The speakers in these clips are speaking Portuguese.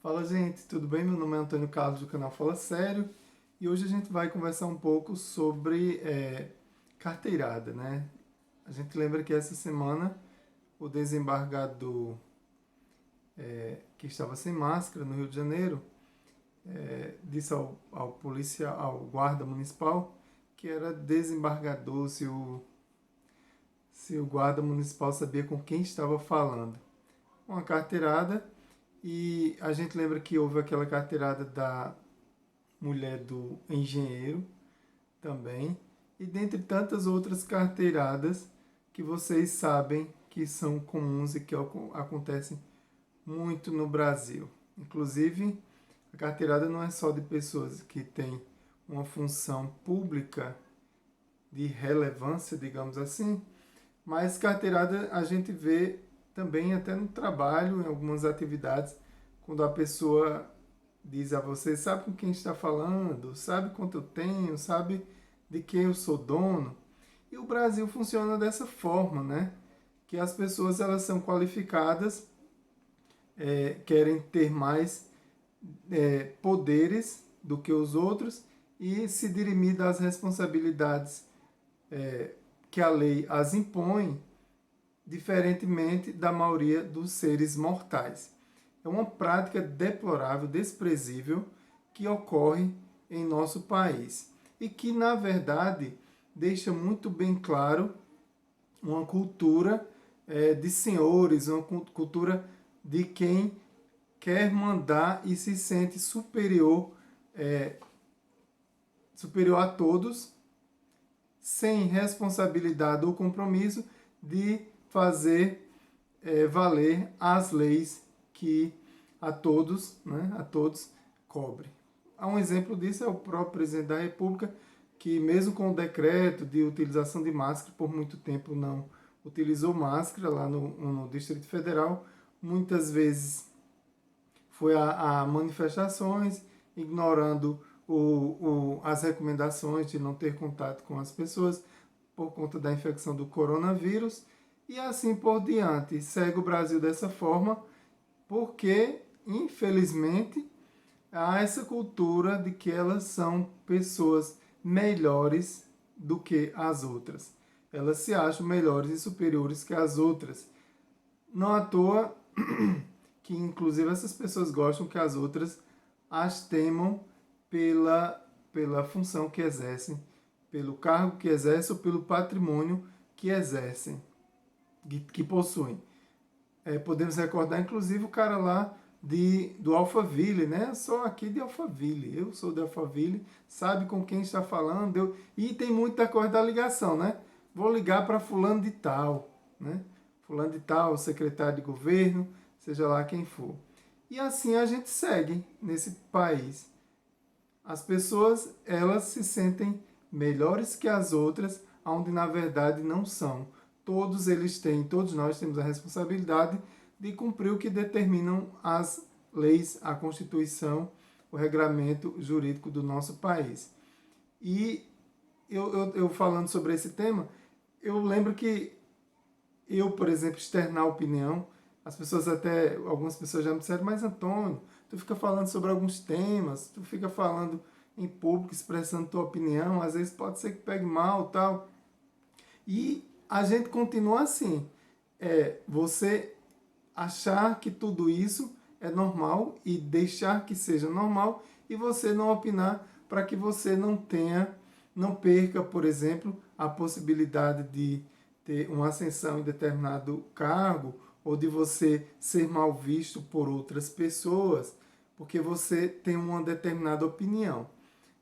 Fala, gente, tudo bem? Meu nome é Antônio Carlos do canal Fala Sério e hoje a gente vai conversar um pouco sobre carteirada, né? A gente lembra que essa semana o desembargador que estava sem máscara no Rio de Janeiro disse ao guarda municipal que era desembargador se o guarda municipal sabia com quem estava falando. Uma carteirada, e a gente lembra que houve aquela carteirada da mulher do engenheiro também, e dentre tantas outras carteiradas que vocês sabem que são comuns e que acontecem muito no Brasil. Inclusive, a carteirada não é só de pessoas que têm uma função pública de relevância, digamos assim, mas carteirada a gente vê também até no trabalho, em algumas atividades, quando a pessoa diz a você, sabe com quem está falando, sabe quanto eu tenho, sabe de quem eu sou dono. E o Brasil funciona dessa forma, né? Que as pessoas elas são qualificadas, querem ter mais poderes do que os outros e se dirimir das responsabilidades que a lei as impõe, diferentemente da maioria dos seres mortais. É uma prática deplorável, desprezível, que ocorre em nosso país e que, na verdade, deixa muito bem claro uma cultura de senhores, uma cultura de quem quer mandar e se sente superior a todos, sem responsabilidade ou compromisso de fazer valer as leis que a todos cobre. Um exemplo disso é o próprio presidente da República, que mesmo com o decreto de utilização de máscara, por muito tempo não utilizou máscara lá no Distrito Federal, muitas vezes foi a manifestações, ignorando as recomendações de não ter contato com as pessoas por conta da infecção do coronavírus, e assim por diante. Segue o Brasil dessa forma, porque, infelizmente, há essa cultura de que elas são pessoas melhores do que as outras. Elas se acham melhores e superiores que as outras. Não à toa que, inclusive, essas pessoas gostam que as outras as temam pela função que exercem, pelo cargo que exercem ou pelo patrimônio que exercem, que possuem. Podemos recordar, inclusive, o cara lá do Alphaville, né? Sou aqui de Alphaville, eu sou de Alphaville, sabe com quem está falando, e tem muita coisa da ligação, né? Vou ligar para fulano de tal, né? Fulano de tal, secretário de governo, seja lá quem for. E assim a gente segue nesse país. As pessoas, elas se sentem melhores que as outras, onde na verdade não são. Todos nós temos a responsabilidade de cumprir o que determinam as leis, a Constituição, o regramento jurídico do nosso país. E eu falando sobre esse tema, eu lembro que eu, por exemplo, externar opinião, algumas pessoas já me disseram, mas Antônio, tu fica falando sobre alguns temas, tu fica falando em público, expressando tua opinião, às vezes pode ser que pegue mal, tal. E a gente continua assim. Você achar que tudo isso é normal e deixar que seja normal e você não opinar para que você não perca, por exemplo, a possibilidade de ter uma ascensão em determinado cargo ou de você ser mal visto por outras pessoas, porque você tem uma determinada opinião.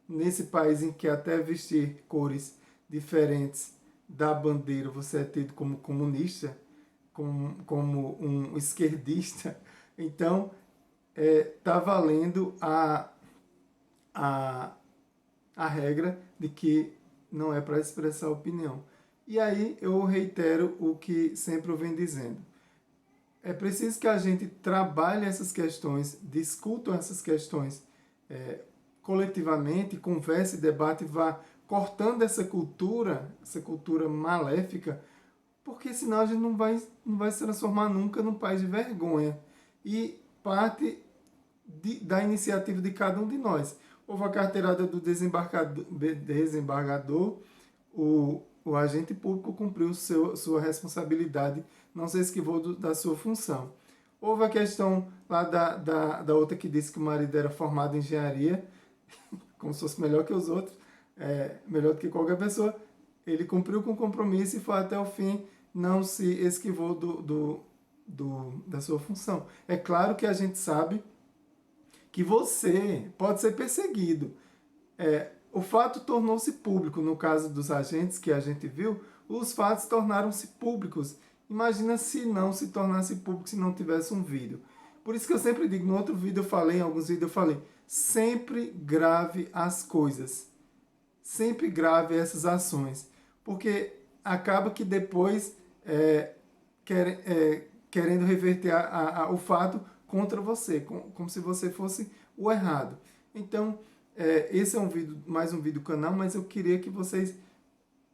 Nesse país em que até vestir cores diferentes da bandeira você é tido como comunista, como um esquerdista, então tá valendo a, a regra de que não é para expressar opinião. E aí eu reitero o que sempre eu venho dizendo. É preciso que a gente trabalhe essas questões, discutam essas questões coletivamente, converse, debate, vá cortando essa cultura maléfica, porque senão a gente não vai se transformar nunca num país de vergonha. E parte da iniciativa de cada um de nós. Houve a carteirada do desembargador, o agente público cumpriu sua responsabilidade, não se esquivou da sua função. Houve a questão lá da outra que disse que o marido era formado em engenharia, como se fosse melhor que os outros, melhor do que qualquer pessoa. Ele cumpriu com o compromisso e foi até o fim, não se esquivou da sua função. É claro que a gente sabe que você pode ser perseguido. O fato tornou-se público. No caso dos agentes que a gente viu, os fatos tornaram-se públicos. Imagina se não se tornasse público, se não tivesse um vídeo. Por isso que eu sempre digo, no outro vídeo eu falei, em alguns vídeos eu falei, sempre grave as coisas. Sempre grave essas ações. Porque acaba que depois querendo reverter o fato contra você, como se você fosse o errado. Então, esse é mais um vídeo do canal, mas eu queria que vocês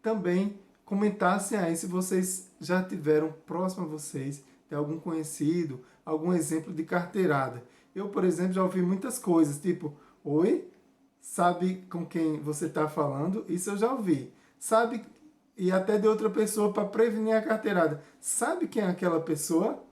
também comentassem aí se vocês já tiveram próximo a vocês, de algum conhecido, algum exemplo de carteirada. Eu, por exemplo, já ouvi muitas coisas, tipo, oi, sabe com quem você está falando? Isso eu já ouvi. Sabe, e até de outra pessoa para prevenir a carteirada. Sabe quem é aquela pessoa?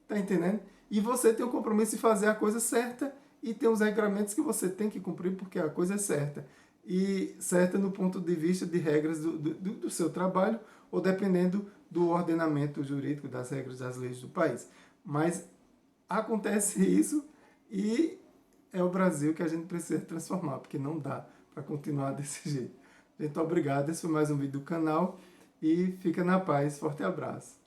Tá entendendo? E você tem o compromisso de fazer a coisa certa e tem os regramentos que você tem que cumprir porque a coisa é certa. E certa no ponto de vista de regras do seu trabalho ou dependendo do ordenamento jurídico, das regras, das leis do país. Mas acontece isso e é o Brasil que a gente precisa transformar, porque não dá para continuar desse jeito. Gente, obrigado. Esse foi mais um vídeo do canal e fica na paz. Forte abraço.